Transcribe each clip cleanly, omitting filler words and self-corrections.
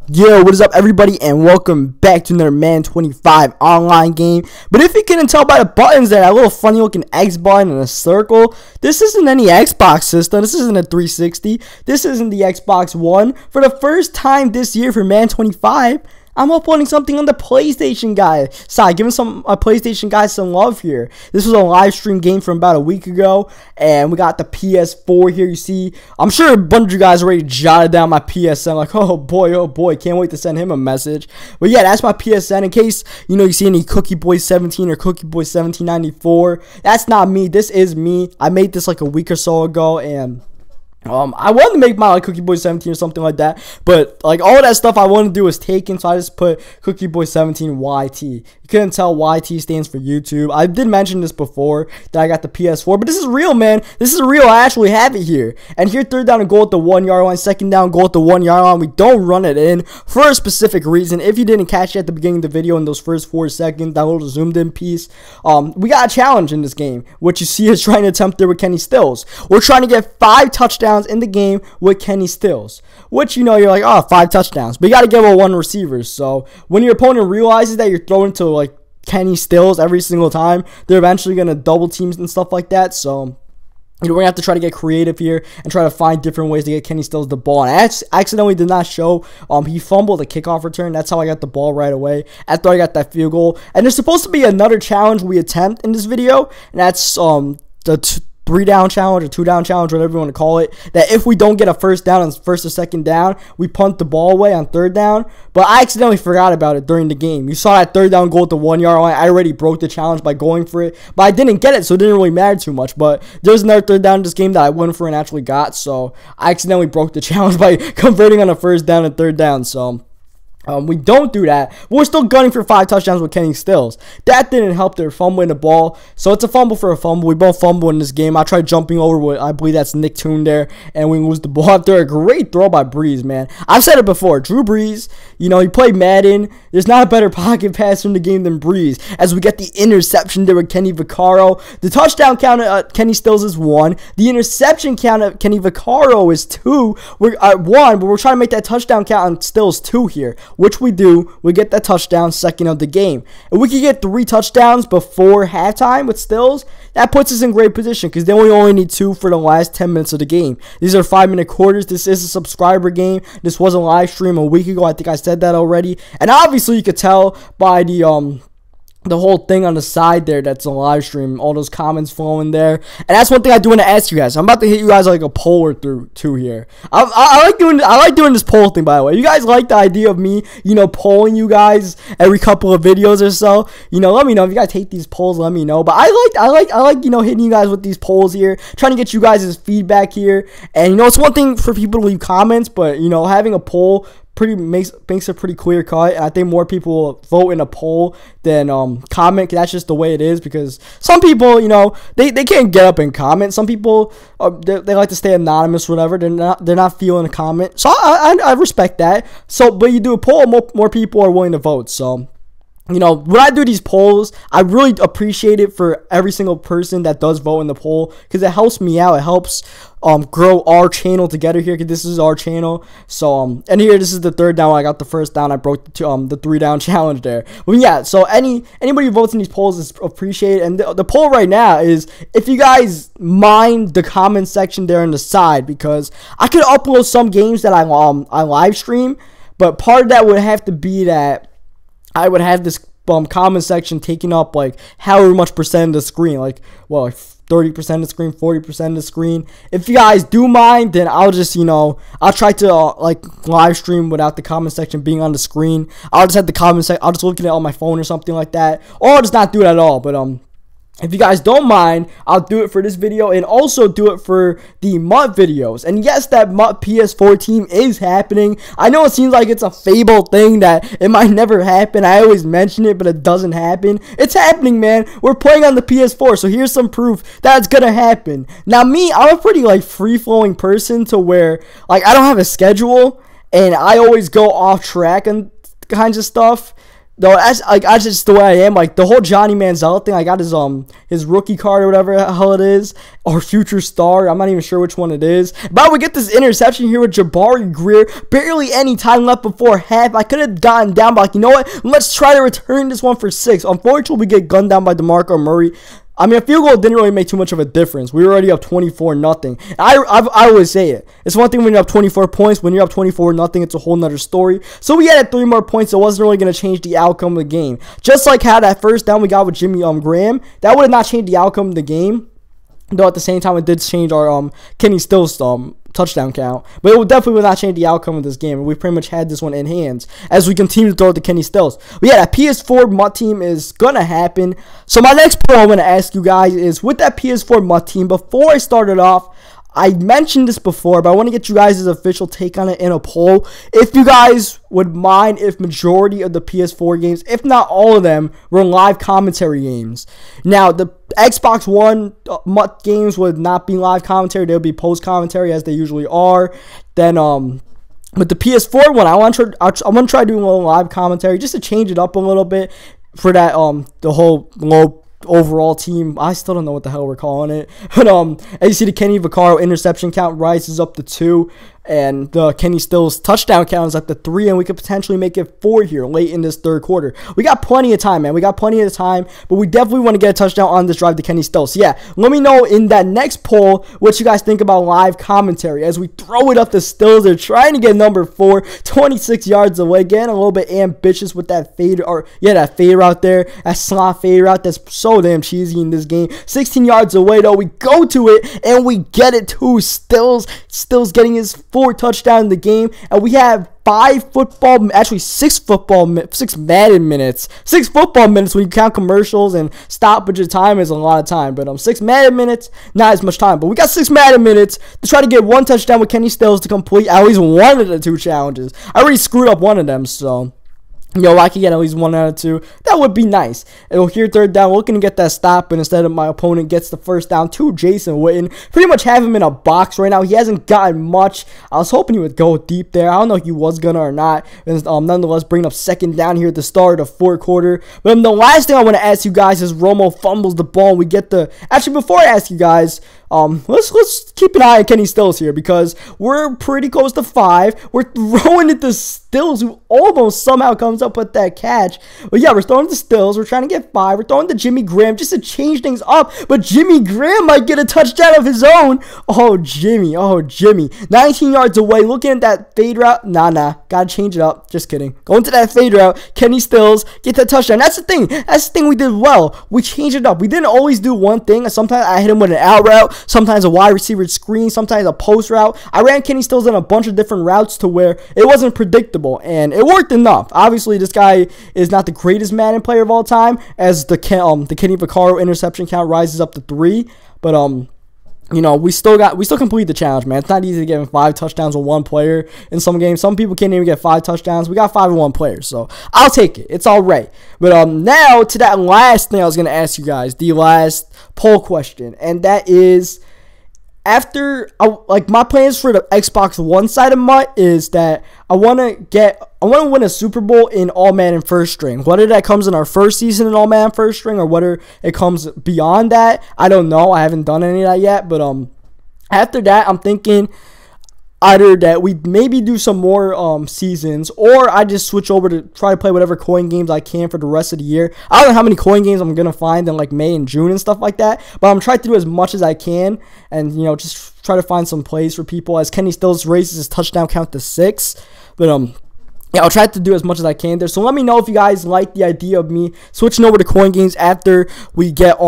Yo, what is up everybody, and welcome back to another Madden 25 online game. But if you couldn't tell by the buttons there, that little funny looking X button and a circle, this isn't any Xbox system. This isn't a 360. This isn't the Xbox One. For the first time this year for Madden 25, I'm uploading something on the PlayStation guy side, giving some PlayStation guys some love here. This was a live stream game from about a week ago, and we got the PS4 here. You see, I'm sure a bunch of you guys already jotted down my PSN, like, oh boy, can't wait to send him a message. But yeah, that's my PSN. In case you see any Cookie Boy 17 or Cookie Boy 1794, that's not me. This is me. I made this like a week or so ago, and I wanted to make my Cookie Boy 17 or something like that, but like all that stuff I wanted to do was taken, so I just put Cookie Boy 17 YT. You couldn't tell YT stands for YouTube. I did mention this before that I got the PS4, but this is real, man. This is real. I actually have it here. And here, third down and goal at the 1 yard line, second down, goal at the 1 yard line. We don't run it in for a specific reason. If you didn't catch it at the beginning of the video in those first 4 seconds, that little zoomed in piece, we got a challenge in this game. What you see is trying to attempt there with Kenny Stills. We're trying to get 5 touchdowns in the game with Kenny Stills, which you're like, oh, 5 touchdowns, but you got to give a 1 receivers. So when your opponent realizes that you're throwing to like Kenny Stills every single time, they're eventually going to double teams and stuff like that. So we're going to have to try to get creative here and try to find different ways to get Kenny Stills the ball. And I accidentally did not show, he fumbled a kickoff return. That's how I got the ball right away after I got that field goal. And there's supposed to be another challenge we attempt in this video, and that's the 3-down challenge or 2-down challenge, whatever you want to call it, that if we don't get a first down on first or second down, we punt the ball away on third down. But I accidentally forgot about it during the game. You saw that third down goal at the 1 yard line. I already broke the challenge by going for it, but I didn't get it, so it didn't really matter too much. But there's another third down in this game that I went for and actually got, so I accidentally broke the challenge by converting on a first down and third down. So we don't do that. We're still gunning for 5 touchdowns with Kenny Stills. That didn't help. They're fumbling the ball. So it's a fumble for a fumble. We both fumble in this game. I tried jumping over what I believe that's Nick Toon there, and we lose the ball after a great throw by Breeze, man. I've said it before. Drew Brees, he played Madden. There's not a better pocket passer in the game than Breeze. As we get the interception there with Kenny Vaccaro. The touchdown count at Kenny Stills is 1. The interception count at Kenny Vaccaro is 2. We're at 1, but we're trying to make that touchdown count on Stills 2 here, which we do. We get that touchdown second of the game. If we could get 3 touchdowns before halftime with Stills, that puts us in great position, because then we only need 2 for the last 10 minutes of the game. These are 5-minute quarters. This is a subscriber game. This was a live stream a week ago. I think I said that already. And obviously you could tell by the whole thing on the side there that's a live stream, all those comments flowing there. And that's one thing I do want to ask you guys. I'm about to hit you guys like a poll or two here. I like doing this poll thing, by the way. You guys like the idea of me polling you guys every couple of videos or so? Let me know. If you guys hate these polls, let me know. But I like hitting you guys with these polls here, trying to get you guys' feedback here. And it's one thing for people to leave comments, but having a poll makes a pretty clear cut, and I think more people will vote in a poll than comment. That's just the way it is, because some people they can't get up and comment. Some people they like to stay anonymous, whatever. They're not feeling a comment, so I respect that. So but you do a poll, more people are willing to vote. So when I do these polls, I really appreciate it for every single person that does vote in the poll, because it helps me out. It helps grow our channel together here, because this is our channel. So and here, this is the third down. I got the first down. I broke the 3-down challenge there. But yeah, so anybody who votes in these polls is appreciated. And the poll right now is, if you guys mind the comment section there on the side, because I could upload some games that I live stream, but part of that would have to be that I would have this comment section taking up like however much percent of the screen, like 30% of the screen, 40% of the screen. If you guys do mind, then I'll just I'll try to like live stream without the comment section being on the screen. I'll just have the comment section. I'll just look at it on my phone or something like that, or I'll just not do it at all. But if you guys don't mind, I'll do it for this video and also do it for the MUT videos. And yes, that MUT PS4 team is happening. I know it seems like it's a fabled thing that it might never happen. I always mention it, but it doesn't happen. It's happening, man. We're playing on the PS4, so here's some proof that it's gonna happen. Now, me, I'm a pretty free-flowing person, to where I don't have a schedule, and I always go off track and kinds of stuff. though, that's just the way I am. Like the whole Johnny Manziel thing, I got his rookie card or whatever the hell it is, or future star. I'm not even sure which one it is. But we get this interception here with Jabari Greer. Barely any time left before half. I could have gotten down, but like, you know what? Let's try to return this one for 6. Unfortunately, we get gunned down by DeMarco Murray. I mean, a field goal didn't really make too much of a difference. We were already up 24-0. I always say it. It's one thing when you're up 24 points. When you're up 24-0, it's a whole nother story. So we added 3 more points. It wasn't really going to change the outcome of the game. Just like how that first down we got with Jimmy Graham, that would have not changed the outcome of the game. Though at the same time, it did change our Kenny Stills touchdown count. But it definitely would not change the outcome of this game. We pretty much had this one in hands as we continue to throw it to Kenny Stills. But yeah, that PS4 MUT team is going to happen. So my next point I'm going to ask you guys is, with that PS4 MUT team, before I started off, I mentioned this before, but I want to get you guys' official take on it in a poll. If you guys would mind if majority of the PS4 games, if not all of them, were live commentary games. Now, the Xbox One MUT games would not be live commentary. They'll be post commentary as they usually are. Then, with the PS4 one, I want to try doing a little live commentary just to change it up a little bit for that the whole low overall team. I still don't know what the hell we're calling it, but as you see, the Kenny Vaccaro interception count rises up to 2, and the Kenny Stills touchdown count is up to 3, and we could potentially make it 4 here late in this third quarter. We got plenty of time, man. We got plenty of time, but we definitely want to get a touchdown on this drive to Kenny Stills. So yeah, let me know in that next poll what you guys think about live commentary as we throw it up to Stills. They're trying to get number 4, 26 yards away, getting a little bit ambitious with that fade, that fade route there, that slot fade route that's so damn cheesy in this game. 16 yards away though, we go to it and we get it to Stills. Stills getting his 4th touchdown in the game, and we have 6 Madden minutes. 6 football minutes when you count commercials and stoppage of time is a lot of time. But 6 Madden minutes, not as much time. But we got 6 Madden minutes to try to get 1 touchdown with Kenny Stills to complete at least one of the 2 challenges. I already screwed up one of them, so I can get at least 1 out of 2. That would be nice. And here, 3rd down, looking to get that stop, and instead of my opponent gets the 1st down to Jason Witten. Pretty much have him in a box right now. He hasn't gotten much. I was hoping he would go deep there. I don't know if he was gonna or not. And nonetheless, bringing up 2nd down here at the start of the 4th quarter. But the last thing I want to ask you guys is Romo fumbles the ball, and we get the. Actually, before I ask you guys, let's keep an eye on Kenny Stills here, because we're pretty close to 5. We're throwing it to Stills, who almost somehow comes up with that catch. But yeah, we're throwing it to Stills. We're trying to get 5. We're throwing to Jimmy Graham just to change things up. But Jimmy Graham might get a touchdown of his own. Oh, Jimmy. 19 yards away. Looking at that fade route. Nah. Gotta change it up. Just kidding. Going to that fade route. Kenny Stills get that touchdown. That's the thing we did well. We changed it up. We didn't always do one thing. Sometimes I hit him with an out route. Sometimes a wide receiver screen. Sometimes a post route. I ran Kenny Stills on a bunch of different routes to where it wasn't predictable. And it worked enough. Obviously, this guy is not the greatest Madden player of all time, as the Kenny Vaccaro interception count rises up to 3. But we still complete the challenge, man. It's not easy to get 5 touchdowns with 1 player in some games. Some people can't even get 5 touchdowns. We got 5 with 1 player, so I'll take it. It's all right. But now to that last thing I was gonna ask you guys, the last poll question, and that is, after my plans for the Xbox One side of MUT is that I want to win a Super Bowl in All Madden First String. Whether that comes in our first season in All Madden First String or whether it comes beyond that, I don't know. I haven't done any of that yet. But after that, I'm thinking either that we maybe do some more seasons, or I just switch over to try to play whatever coin games I can for the rest of the year. I don't know how many coin games I'm gonna find in like May and June and stuff like that, but I'm trying to do as much as I can, and just try to find some plays for people as Kenny Stills raises his touchdown count to 6. But yeah, I'll try to do as much as I can there. So let me know if you guys like the idea of me switching over to coin games after we get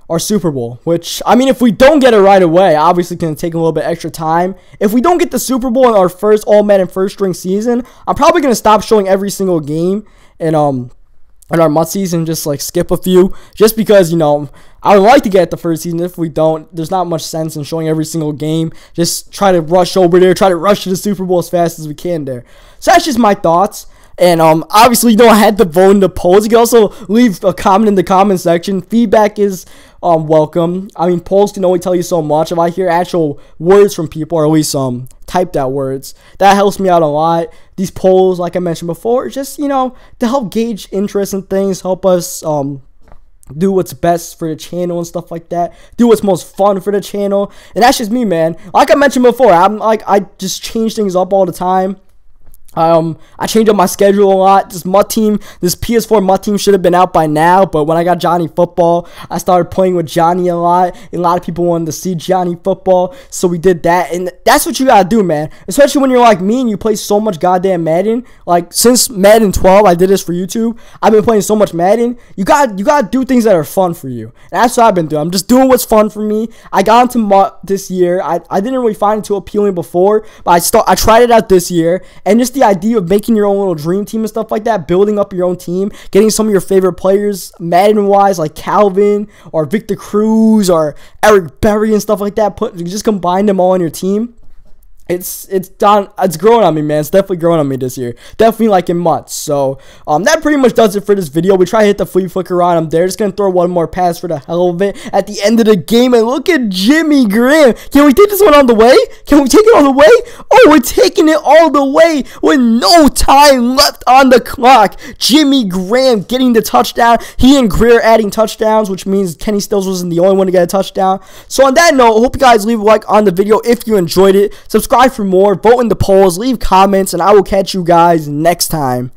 our Super Bowl, which, I mean, if we don't get it right away, obviously going to take a little bit extra time. If we don't get the Super Bowl in our first All Madden First String season, I'm probably going to stop showing every single game in our MUT season, just like skip a few, just because, I would like to get the first season. If we don't, there's not much sense in showing every single game. Just try to rush over there, try to rush to the Super Bowl as fast as we can there. So that's just my thoughts. And obviously, I had to vote in the polls. You can also leave a comment in the comment section. Feedback is welcome. I mean, polls can only tell you so much. If I hear actual words from people, or at least typed out words, that helps me out a lot. These polls, like I mentioned before, just, you know, to help gauge interest in things, help us do what's best for the channel and stuff like that, do what's most fun for the channel. And that's just me, man. Like I mentioned before, I just change things up all the time. I changed up my schedule a lot. This PS4 MUT team should have been out by now, but when I got Johnny Football, I started playing with Johnny a lot, and a lot of people wanted to see Johnny Football, so we did that. And that's what you gotta do, man, especially when you're like me and you play so much goddamn Madden. Like, since Madden 12, I did this for YouTube, I've been playing so much Madden. You gotta do things that are fun for you, and that's what I've been doing. I'm just doing what's fun for me. I got into MUT this year. I didn't really find it too appealing before, but I tried it out this year, and just the idea of making your own little dream team and stuff like that, building up your own team, getting some of your favorite players Madden wise, like Calvin or Victor Cruz or Eric Berry and stuff like that, just combine them all on your team. It's growing on me, man. It's definitely growing on me this year. Definitely like in MUT. So that pretty much does it for this video. We try to hit the flea flicker on him there. Just gonna throw one more pass for the hell of it at the end of the game. And look at Jimmy Graham. Can we take this one on the way? Can we take it all the way? Oh, we're taking it all the way with no time left on the clock. Jimmy Graham getting the touchdown. He and Greer adding touchdowns, which means Kenny Stills wasn't the only one to get a touchdown. So on that note, I hope you guys leave a like on the video if you enjoyed it. Subscribe for more, vote in the polls, leave comments, and I will catch you guys next time.